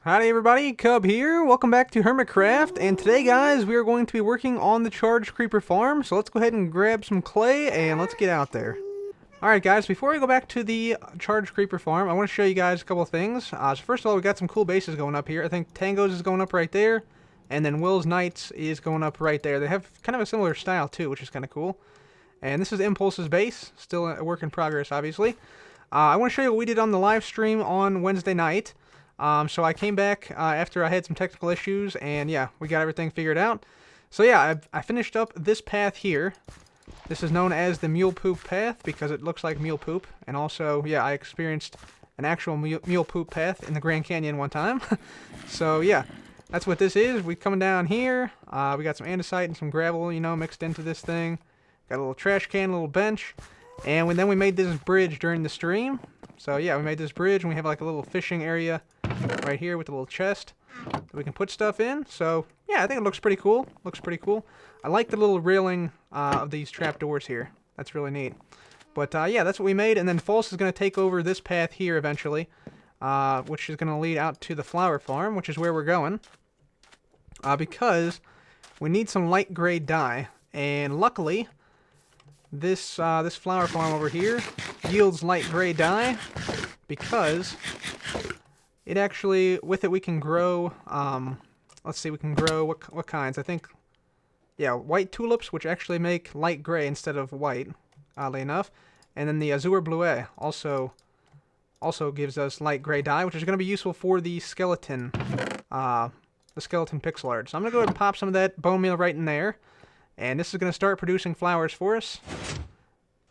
Howdy everybody, Cub here. Welcome back to Hermitcraft, and today guys, we are going to be working on the charged creeper farm, so let's go ahead and grab some clay and let's get out there. Alright guys, before we go back to the charged creeper farm, I want to show you guys a couple of things. So first of all, we got some cool bases going up here. I think Tango's is going up right there, and then Will's Knights is going up right there. They have kind of a similar style too, which is kind of cool. And this is Impulse's base, still a work in progress obviously. I want to show you what we did on the live stream on Wednesday night. So I came back after I had some technical issues, and yeah, we got everything figured out. So yeah, I finished up this path here. This is known as the mule poop path because it looks like mule poop. And also, yeah, I experienced an actual mule poop path in the Grand Canyon one time. So yeah, that's what this is. We coming down here. We got some andesite and some gravel, you know, mixed into this thing. Got a little trash can, a little bench. And then we made this bridge during the stream. So yeah, we made this bridge, and we have like a little fishing area right here with a little chest that we can put stuff in. So yeah, I think it looks pretty cool. Looks pretty cool. I like the little railing of these trapdoors here. That's really neat. But yeah, that's what we made. And then False is going to take over this path here eventually, which is going to lead out to the flower farm, which is where we're going. Because we need some light gray dye, and luckily this flower farm over here yields light gray dye because it actually, with it we can grow, let's see, we can grow, what kinds? I think, yeah, white tulips, which actually make light gray instead of white, oddly enough. And then the Azure Bleuet also gives us light gray dye, which is going to be useful for the skeleton pixel art. So I'm going to go ahead and pop some of that bone meal right in there. And this is going to start producing flowers for us.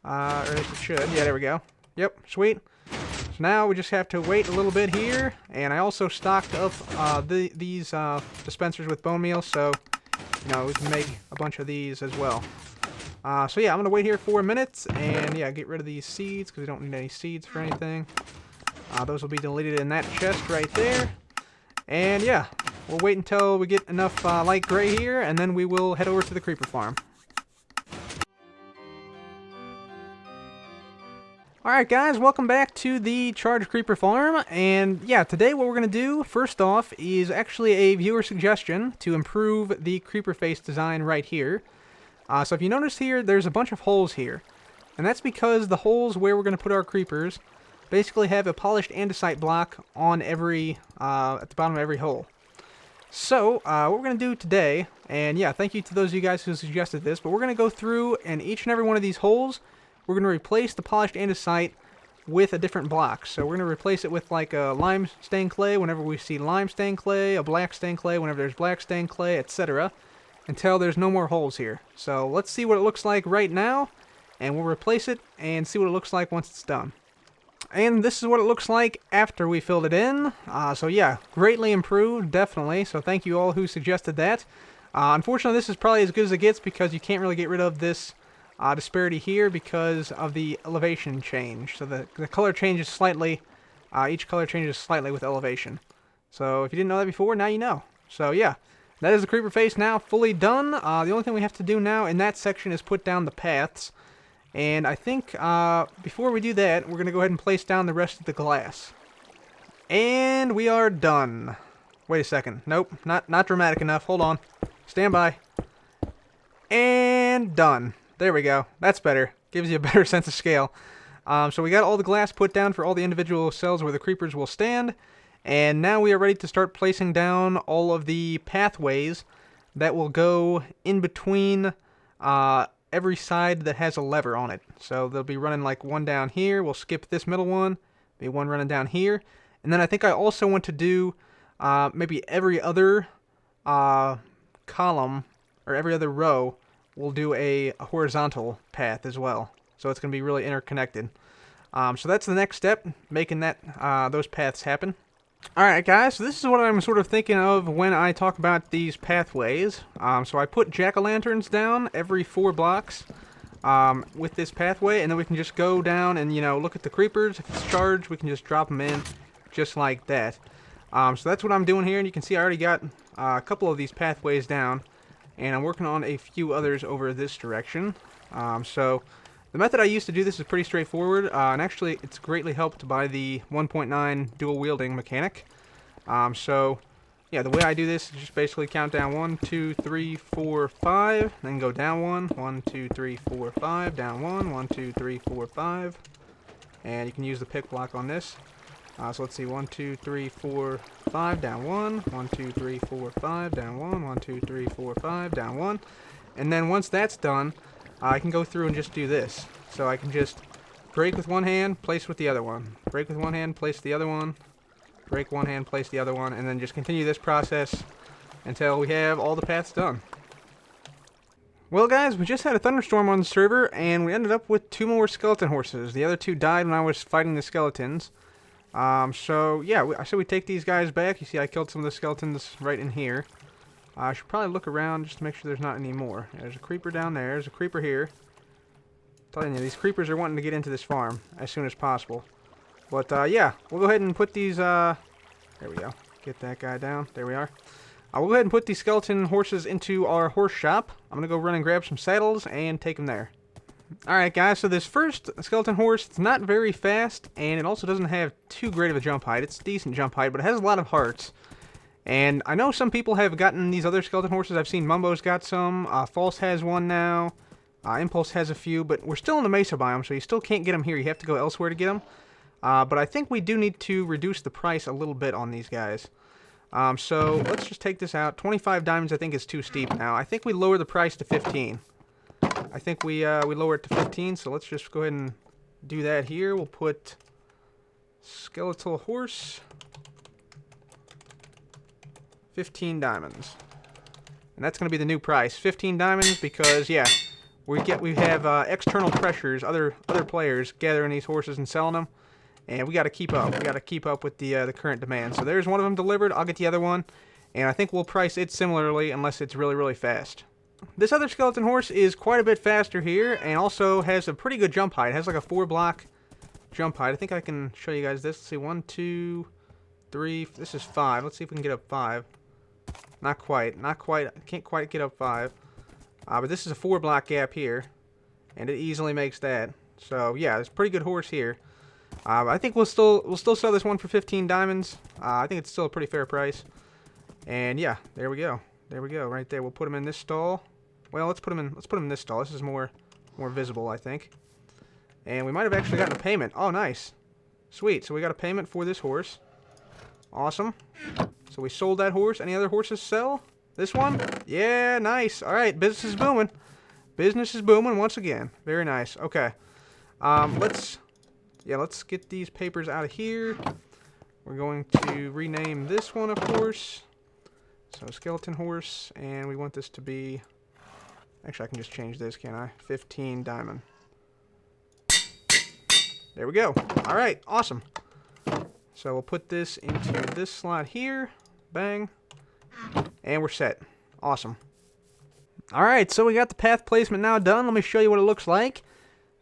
Or at least it should. Yeah, there we go. Yep, sweet. So now we just have to wait a little bit here. And I also stocked up these dispensers with bone meal, so you know we can make a bunch of these as well. So yeah, I'm going to wait here 4 minutes and yeah, get rid of these seeds because we don't need any seeds for anything. Those will be deleted in that chest right there. And yeah, we'll wait until we get enough light gray here, and then we will head over to the creeper farm. Alright guys, welcome back to the charged creeper farm, and yeah, today what we're going to do, first off, is actually a viewer suggestion to improve the creeper face design right here. So if you notice here, there's a bunch of holes here, and that's because the holes where we're going to put our creepers basically have a polished andesite block on every, at the bottom of every hole. So, what we're going to do today, and yeah, thank you to those of you guys who suggested this, but we're going to go through and each and every one of these holes, we're going to replace the polished andesite with a different block. So we're going to replace it with like a lime stained clay whenever we see lime stained clay, a black stained clay whenever there's black stained clay, etc. until there's no more holes here. So let's see what it looks like right now, and we'll replace it and see what it looks like once it's done. And this is what it looks like after we filled it in. So yeah, greatly improved, definitely. So thank you all who suggested that. Unfortunately, this is probably as good as it gets because you can't really get rid of this disparity here because of the elevation change. So the color changes slightly. Each color changes slightly with elevation. So if you didn't know that before, now you know. So yeah, that is the creeper face now fully done. The only thing we have to do now in that section is put down the paths. And I think before we do that, we're going to go ahead and place down the rest of the glass. And we are done. Wait a second. Nope, not dramatic enough. Hold on. Stand by. And done. There we go. That's better. Gives you a better sense of scale. So we got all the glass put down for all the individual cells where the creepers will stand. And now we are ready to start placing down all of the pathways that will go in between every side that has a lever on it. So they'll be running like one down here. We'll skip this middle one. Be one running down here. And then I think I also want to do maybe every other column or every other row we'll do a horizontal path as well. So it's going to be really interconnected. So that's the next step, making that those paths happen. Alright guys, so this is what I'm sort of thinking of when I talk about these pathways. So I put jack-o'-lanterns down every 4 blocks with this pathway, and then we can just go down and, you know, look at the creepers. If it's charged, we can just drop them in just like that. So that's what I'm doing here, and you can see I already got a couple of these pathways down, and I'm working on a few others over this direction. So the method I used to do this is pretty straightforward, and actually it's greatly helped by the 1.9 dual wielding mechanic. So yeah, the way I do this is just basically count down 1, 2, 3, 4, 5, then go down 1, 1, 2, 3, 4, 5, down 1, 1, 2, 3, 4, 5, and you can use the pick block on this. So let's see, 1, 2, 3, 4, 5, down 1, 1, 2, 3, 4, 5, down 1, 1, 2, 3, 4, 5, down 1, and then once that's done, I can go through and just do this. So I can just break with one hand, place with the other one, break with one hand, place the other one, break one hand, place the other one, and then just continue this process until we have all the paths done. Well guys, we just had a thunderstorm on the server, and we ended up with 2 more skeleton horses. The other 2 died when I was fighting the skeletons. So yeah, I said we take these guys back. You see I killed some of the skeletons right in here. I should probably look around just to make sure there's not any more. There's a creeper down there, there's a creeper here. I'm telling you, these creepers are wanting to get into this farm as soon as possible. But yeah, we'll go ahead and put these, there we go. Get that guy down. There we are. We'll go ahead and put these skeleton horses into our horse shop. I'm going to go run and grab some saddles and take them there. Alright guys, so this first skeleton horse, it's not very fast, and it also doesn't have too great of a jump height. It's a decent jump height, but it has a lot of hearts. And I know some people have gotten these other skeleton horses. I've seen Mumbo's got some, False has one now, Impulse has a few, but we're still in the Mesa biome, so you still can't get them here. You have to go elsewhere to get them. But I think we do need to reduce the price a little bit on these guys. So let's just take this out. 25 diamonds I think is too steep now. I think we lower the price to 15. I think we lower it to 15, so let's just go ahead and do that here. We'll put skeletal horse, 15 diamonds. And that's going to be the new price, 15 diamonds, because yeah, we have external pressures, other players gathering these horses and selling them. And we got to keep up. We got to keep up with the current demand. So there's one of them delivered. I'll get the other one, and I think we'll price it similarly unless it's really, really fast. This other skeleton horse is quite a bit faster here, and also has a pretty good jump height. It has like a 4-block jump height. I think I can show you guys this. Let's see, 1, 2, 3. This is 5. Let's see if we can get up 5. Not quite. Not quite. I can't quite get up 5. But this is a 4-block gap here, and it easily makes that. So yeah, it's a pretty good horse here. I think we'll still sell this one for 15 diamonds. I think it's still a pretty fair price. And yeah, there we go. There we go, right there. We'll put him in this stall. Well, let's put him in this stall. This is more visible, I think. And we might have actually gotten a payment. Oh, nice. Sweet. So we got a payment for this horse. Awesome. So we sold that horse. Any other horses sell? This one? Yeah, nice. All right, business is booming. Business is booming once again. Very nice. Okay. Let's get these papers out of here. We're going to rename this one, of course. So skeleton horse, and we want this to be, actually I can just change this, can't I? 15 diamond. There we go. All right, awesome. So we'll put this into this slot here. Bang. And we're set. Awesome. All right, so we got the path placement now done. Let me show you what it looks like.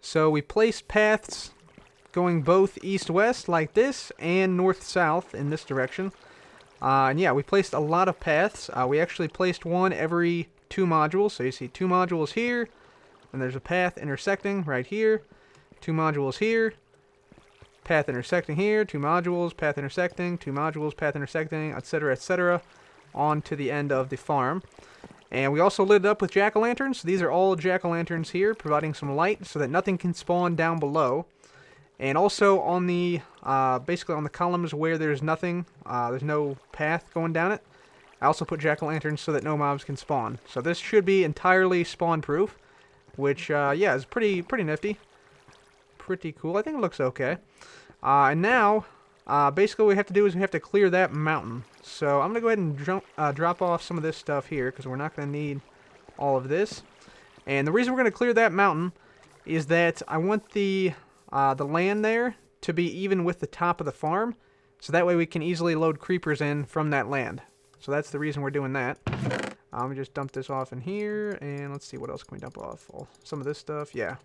So we placed paths going both east-west like this and north-south in this direction. And yeah, we placed a lot of paths. We actually placed one every 2 modules. So you see 2 modules here, and there's a path intersecting right here. 2 modules here, path intersecting here, 2 modules, path intersecting, 2 modules, path intersecting, etc., on to the end of the farm. And we also lit it up with jack-o'-lanterns. These are all jack-o'-lanterns here, providing some light so that nothing can spawn down below. And also on the, basically on the columns where there's nothing, there's no path going down it, I also put jack-o'-lanterns so that no mobs can spawn. So this should be entirely spawn-proof, which, yeah, is pretty nifty. Pretty cool. I think it looks okay. And now, basically what we have to do is we have to clear that mountain. So I'm going to go ahead and drop off some of this stuff here, because we're not going to need all of this. And the reason we're going to clear that mountain is that I want the land there to be even with the top of the farm, so that way we can easily load creepers in from that land. So that's the reason we're doing that. Let me just dump this off in here, and let's see, what else can we dump off? Some of this stuff, yeah.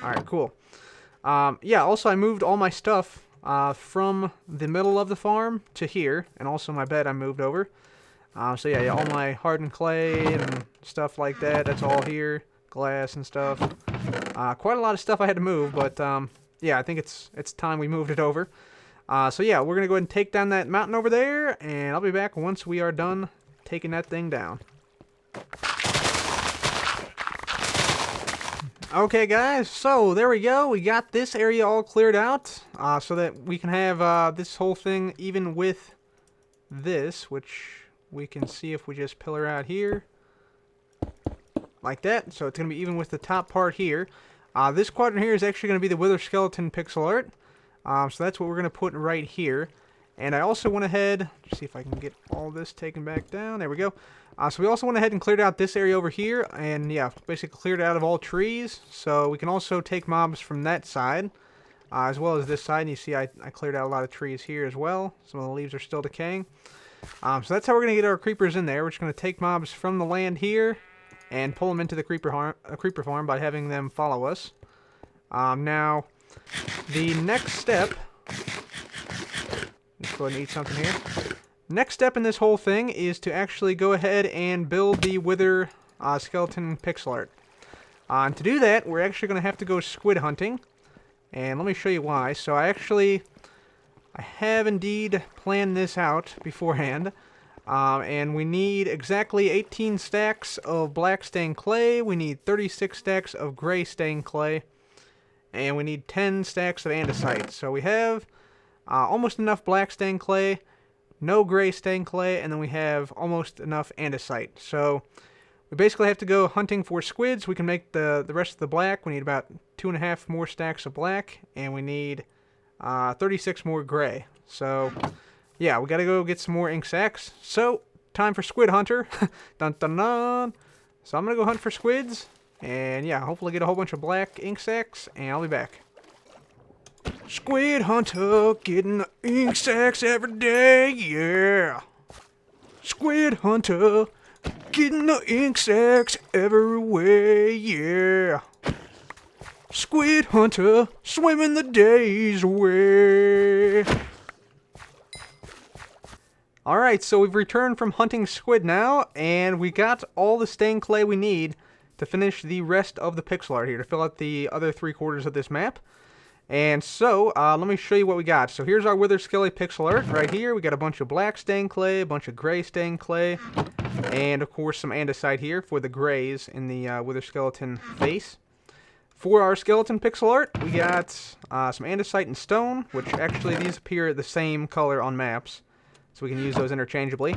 Alright, cool. Yeah, also I moved all my stuff from the middle of the farm to here, and also my bed I moved over. So yeah, all my hardened clay and stuff like that, that's all here. Glass and stuff. Quite a lot of stuff I had to move, but yeah, I think it's time we moved it over. So yeah, we're going to go ahead and take down that mountain over there, and I'll be back once we are done taking that thing down. Okay guys, so there we go. We got this area all cleared out, so that we can have this whole thing even with this, which we can see if we just pillar out here. Like that, so it's going to be even with the top part here. This quadrant here is actually going to be the Wither Skeleton pixel art. So that's what we're going to put right here. And I also went ahead, see if I can get all this taken back down. There we go. So we also went ahead and cleared out this area over here. And yeah, basically cleared out of all trees. So we can also take mobs from that side, as well as this side. And you see I cleared out a lot of trees here as well. Some of the leaves are still decaying. So that's how we're going to get our creepers in there. We're just going to take mobs from the land here and pull them into the creeper farm by having them follow us. Now, the next step... Let's go ahead and eat something here. Next step in this whole thing is to actually go ahead and build the Wither Skeleton pixel art. And to do that, we're actually going to have to go squid hunting. And let me show you why. So I have indeed planned this out beforehand. And we need exactly 18 stacks of black stained clay. We need 36 stacks of gray stained clay. And we need 10 stacks of andesite. So we have almost enough black stained clay, no gray stained clay, and then we have almost enough andesite. So we basically have to go hunting for squids. We can make the rest of the black. We need about 2.5 more stacks of black, and we need 36 more gray. So yeah, we gotta go get some more ink sacks. So, time for Squid Hunter. Dun dun dun. So I'm gonna go hunt for squids. And yeah, hopefully get a whole bunch of black ink sacks. And I'll be back. Squid Hunter, getting the ink sacks every day, yeah. Squid Hunter, getting the ink sacks everywhere, yeah. Squid Hunter, swimming the days away. Alright, so we've returned from hunting squid now, and we got all the stained clay we need to finish the rest of the pixel art here, to fill out the other 3/4 of this map. And so, let me show you what we got. So here's our Wither Skeleton pixel art right here. We got a bunch of black stained clay, a bunch of gray stained clay, and of course some andesite here for the grays in the Wither Skeleton face. For our skeleton pixel art, we got some andesite and stone, which actually these appear the same color on maps. So we can use those interchangeably.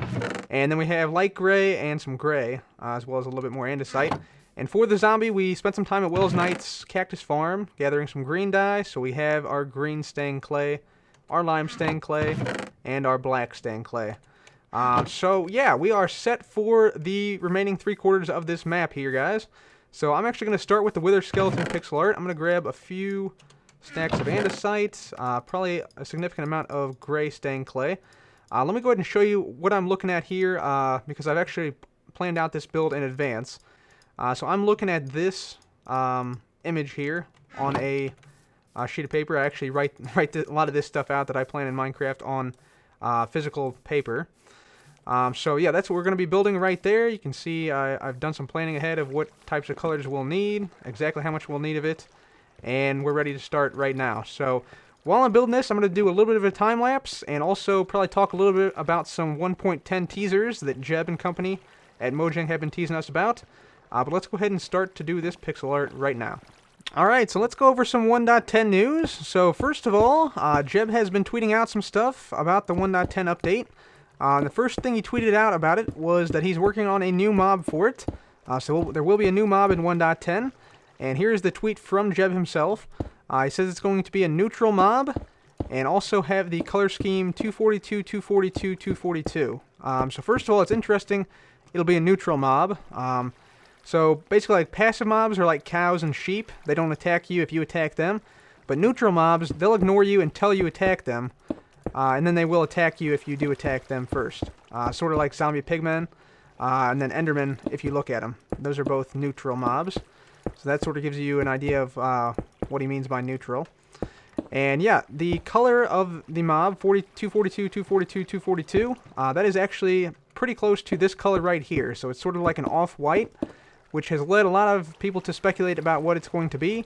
And then we have light gray and some gray, as well as a little bit more andesite. And for the zombie, we spent some time at Will's Knight's Cactus Farm, gathering some green dye. So we have our green stained clay, our lime stained clay, and our black stained clay. So yeah, we are set for the remaining 3/4 of this map here, guys. So I'm actually going to start with the Wither Skeleton pixel art. I'm going to grab a few stacks of andesite, probably a significant amount of gray stained clay. Let me go ahead and show you what I'm looking at here, because I've actually planned out this build in advance. So I'm looking at this image here on a sheet of paper. I actually write a lot of this stuff out that I plan in Minecraft on physical paper. So yeah, that's what we're going to be building right there. You can see I've done some planning ahead of what types of colors we'll need, exactly how much we'll need of it, and we're ready to start right now. So while I'm building this, I'm going to do a little bit of a time lapse, and also probably talk a little bit about some 1.10 teasers that Jeb and company at Mojang have been teasing us about. But let's go ahead and start to do this pixel art right now. Alright, so let's go over some 1.10 news. So first of all, Jeb has been tweeting out some stuff about the 1.10 update. The first thing he tweeted out about it was that he's working on a new mob for it. So there will be a new mob in 1.10. And here's the tweet from Jeb himself. He says it's going to be a neutral mob, and also have the color scheme 242, 242, 242. So first of all, it's interesting. It'll be a neutral mob. So basically, like, passive mobs are like cows and sheep. They don't attack you if you attack them. But neutral mobs, they'll ignore you until you attack them. And then they will attack you if you do attack them first. Sort of like zombie pigmen, and then Enderman if you look at them. Those are both neutral mobs. So that sort of gives you an idea of what he means by neutral. And yeah, the color of the mob, 242, 242, 242, that is actually pretty close to this color right here. So it's sort of like an off-white, which has led a lot of people to speculate about what it's going to be.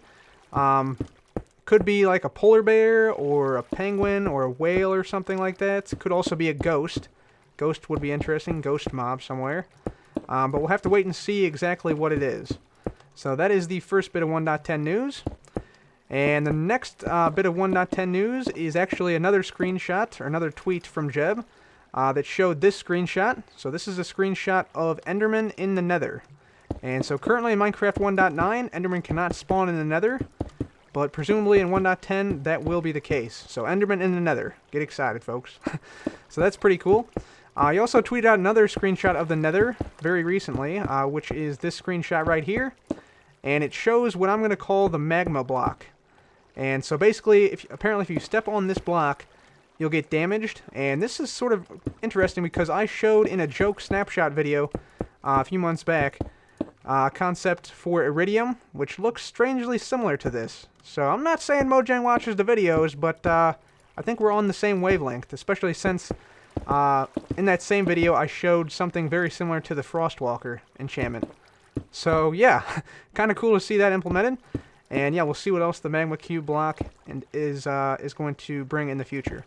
Could be like a polar bear or a penguin or a whale or something like that. Could also be a ghost. Ghost would be interesting. Ghost mob somewhere. But we'll have to wait and see exactly what it is. So that is the first bit of 1.10 news. And the next bit of 1.10 news is actually another screenshot, or another tweet from Jeb, that showed this screenshot. So this is a screenshot of Enderman in the Nether. And so currently in Minecraft 1.9, Enderman cannot spawn in the Nether, but presumably in 1.10 that will be the case. So Enderman in the Nether. Get excited, folks. So that's pretty cool. He also tweeted out another screenshot of the Nether very recently, which is this screenshot right here. And it shows what I'm going to call the Magma Block. And so basically, apparently if you step on this block, you'll get damaged. And this is sort of interesting because I showed in a joke snapshot video a few months back a concept for Iridium, which looks strangely similar to this. So I'm not saying Mojang watches the videos, but I think we're on the same wavelength, especially since in that same video I showed something very similar to the Frostwalker enchantment. So yeah, kind of cool to see that implemented. And yeah, we'll see what else the Magma Cube block is going to bring in the future.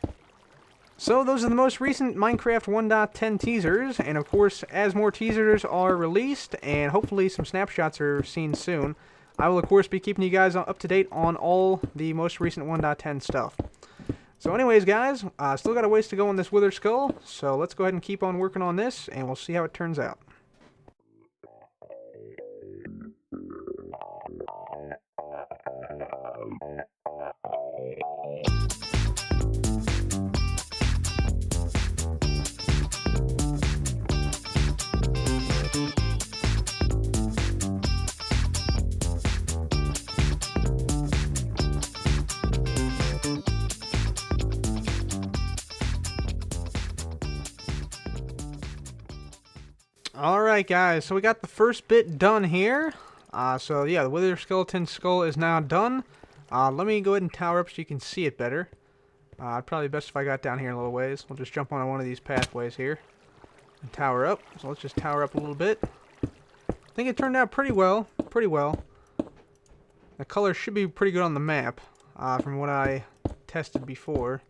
So those are the most recent Minecraft 1.10 teasers, and of course, as more teasers are released, and hopefully some snapshots are seen soon, I will of course be keeping you guys up to date on all the most recent 1.10 stuff. So anyways, guys, still got a ways to go on this Wither Skull, so let's go ahead and keep on working on this, and we'll see how it turns out. Alright guys, so we got the first bit done here. So yeah, the Wither Skeleton Skull is now done. Let me go ahead and tower up so you can see it better. Probably best if I got down here a little ways. We'll just jump on one of these pathways here and tower up. So let's just tower up a little bit. I think it turned out pretty well. The color should be pretty good on the map from what I tested before.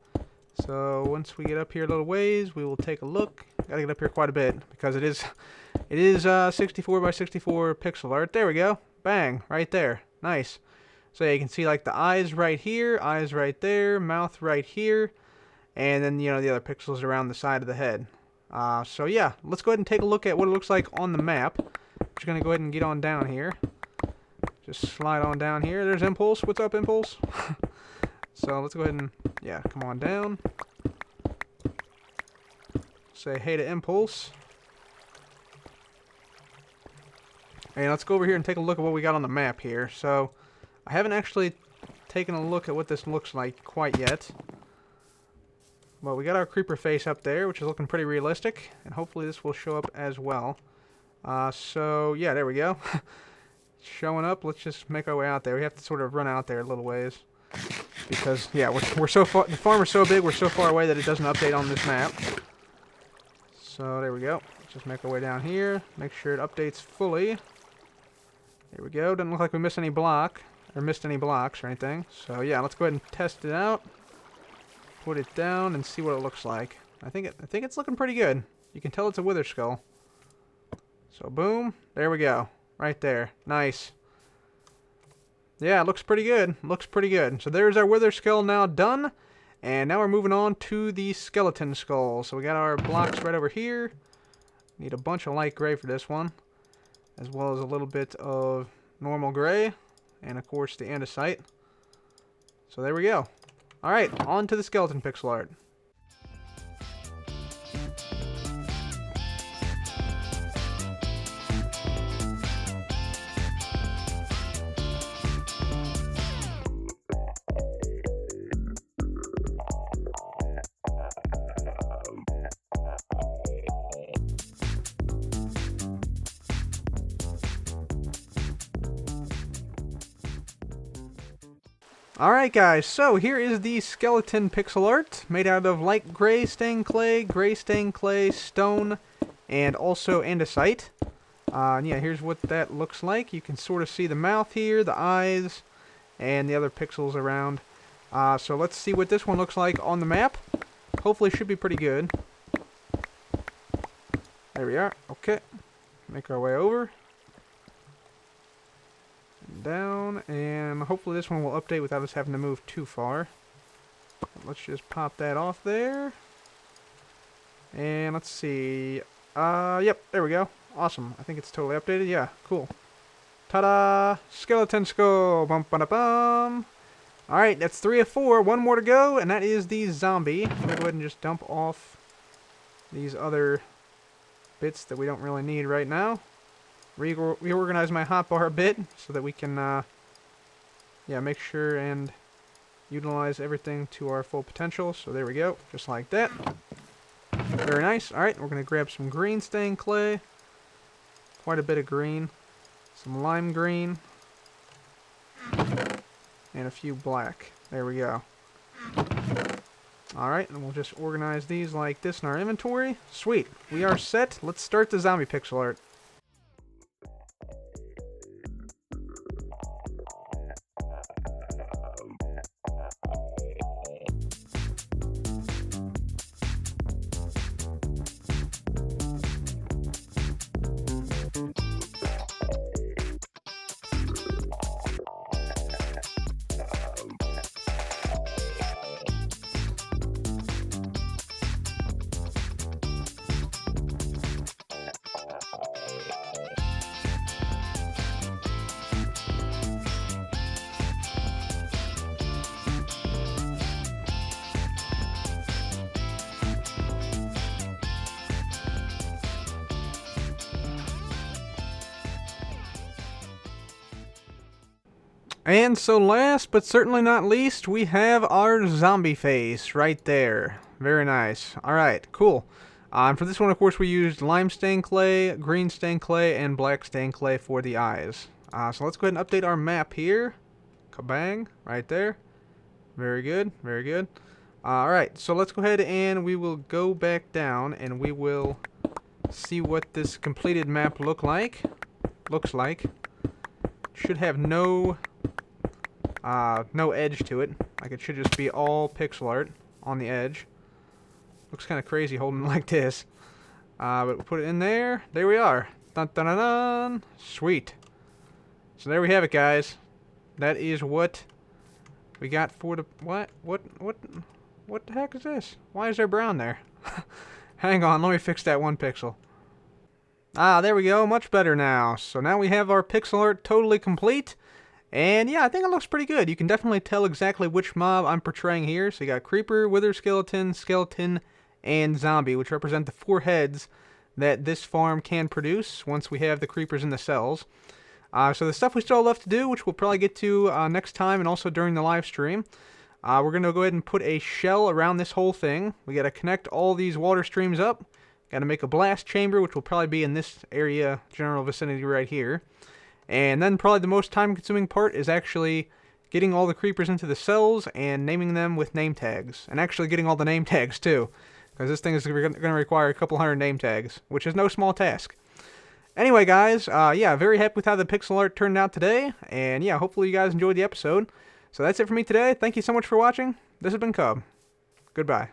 So once we get up here a little ways, we will take a look. Gotta get up here quite a bit because it is 64 by 64 pixel art. There we go. Bang, right there. Nice. So yeah, you can see like the eyes right here, eyes right there, mouth right here, and then the other pixels around the side of the head. So yeah, let's go ahead and take a look at what it looks like on the map. I'm just gonna go ahead and get on down here. Just slide on down here. There's Impulse. What's up, Impulse? So let's go ahead and come on down. Say hey to Impulse. And let's go over here and take a look at what we got on the map here. So I haven't actually taken a look at what this looks like quite yet. Well, we got our creeper face up there, which is looking pretty realistic. And hopefully this will show up as well. So yeah, there we go. Showing up. Let's just make our way out there. We have to sort of run out there a little ways. Because, yeah, we're so far, the farm is so big, we're so far away that it doesn't update on this map. So, there we go. Let's just make our way down here. Make sure it updates fully. There we go. Doesn't look like we missed any blocks or anything. So, yeah, let's go ahead and test it out. Put it down and see what it looks like. I think it's looking pretty good. You can tell it's a Wither Skull. So, boom. There we go. Right there. Nice. Yeah, it looks pretty good. So there's our Wither Skull now done. And now we're moving on to the Skeleton Skull. So we got our blocks right over here. Need a bunch of light gray for this one. As well as a little bit of normal gray. And of course the andesite. So there we go. Alright, on to the skeleton pixel art. Alright guys, so here is the skeleton pixel art made out of light gray stained clay, stone, and also andesite. And yeah, here's what that looks like. You can sort of see the mouth here, the eyes, and the other pixels around. So let's see what this one looks like on the map. Hopefully it should be pretty good. There we are. Okay. Make our way over. And down. And hopefully this one will update without us having to move too far. Let's just pop that off there. And let's see. Yep. There we go. Awesome. I think it's totally updated. Yeah. Cool. Ta-da! Skeleton skull. Bum ba da bum. Alright, that's 3 of 4. One more to go, and that is the zombie. I'm going to go ahead and just dump off these other bits that we don't really need right now. Reorganize my hotbar a bit so that we can, yeah, make sure and utilize everything to our full potential. So there we go, just like that. Very nice. Alright, we're going to grab some green stained clay. Quite a bit of green. Some lime green. And a few black. There we go. Alright, and we'll just organize these like this in our inventory. Sweet. We are set. Let's start the zombie pixel art. And so last, but certainly not least, we have our zombie face right there. Very nice. Alright, cool. For this one, of course, we used lime stained clay, green stained clay, and black stained clay for the eyes. So let's go ahead and update our map here. Kabang, right there. Very good, very good. Alright, so let's go ahead and we will go back down and we will see what this completed map looks like. Should have no edge to it. Like, it should just be all pixel art on the edge. Looks kind of crazy holding it like this. But we'll put it in there. There we are. Dun dun dun dun. Sweet. So there we have it, guys. That is what we got for the... What the heck is this? Why is there brown there? Hang on, let me fix that one pixel. There we go. Much better now. So now we have our pixel art totally complete. And yeah, I think it looks pretty good. You can definitely tell exactly which mob I'm portraying here. So you got Creeper, Wither Skeleton, Skeleton, and Zombie, which represent the 4 heads that this farm can produce once we have the creepers in the cells. So the stuff we still have left to do, which we'll probably get to next time and also during the live stream. We're going to go ahead and put a shell around this whole thing. We got to connect all these water streams up. Got to make a blast chamber, which will probably be in this area, general vicinity right here. And then probably the most time-consuming part is actually getting all the creepers into the cells and naming them with name tags. And actually getting all the name tags, too. Because this thing is going to require a couple hundred name tags, which is no small task. Anyway, guys, yeah, very happy with how the pixel art turned out today. And yeah, hopefully you guys enjoyed the episode. So that's it for me today. Thank you so much for watching. This has been Cub. Goodbye.